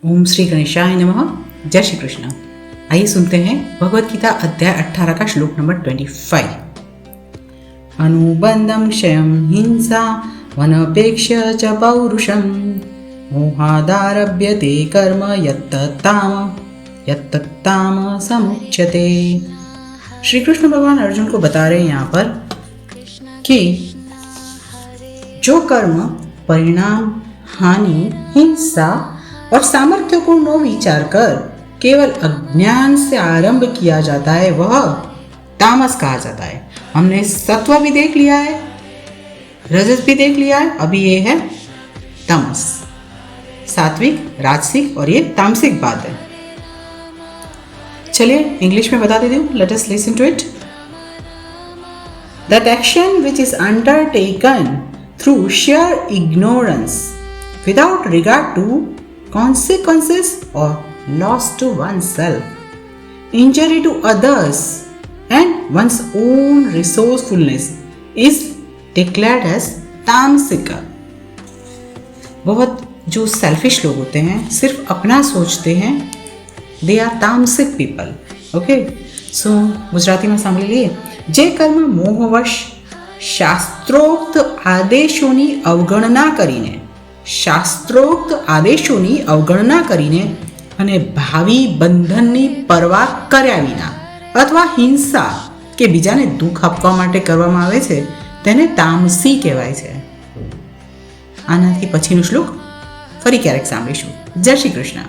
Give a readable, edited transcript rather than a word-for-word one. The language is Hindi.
ओम श्री गणेशाय नमः। जय श्री कृष्ण। आइए सुनते हैं भगवद गीता अध्याय 18 का श्लोक नंबर 25। अनुबंधम क्षयम हिंसा वनपेक्ष्य च पौरुषम मोहादारभ्यते कर्म यत्तत्ताम समुच्यते। श्री कृष्ण भगवान अर्जुन को बता रहे हैं यहाँ पर कि जो कर्म परिणाम, हानि, हिंसा और सामर्थ्य को न विचार कर केवल अज्ञान से आरंभ किया जाता है वह तामस कहा जाता है। हमने सत्व भी देख लिया है, रजस भी देख लिया है, अभी ये है तमस, सात्विक, राजसिक और ये तामसिक बात है। चलिए इंग्लिश में बता देती हूँ। Let us listen to it. That action which is undertaken through sheer ignorance without regard to consequences or loss to oneself, injury to others and one's own resourcefulness is declared as तामसिका। बहुत जो सेल्फिश लोग होते हैं, सिर्फ अपना सोचते हैं, दे आर तामसिक पीपल। ओके, सो गुजराती में સાંભળી લઈએ। જે કર્મ મોહવશ શાસ્ત્રોક્ત આદેશોની અવગણના કરીને અને ભાવિ બંધનની પરવા કર્યા વિના અથવા હિંસા કે બીજાને દુઃખ આપવા માટે કરવામાં આવે છે તેને તામસી કહેવાય છે। આનાથી પછીનો શ્લોક ફરી ક્યારેક સાંભળીશું। જય શ્રી કૃષ્ણ।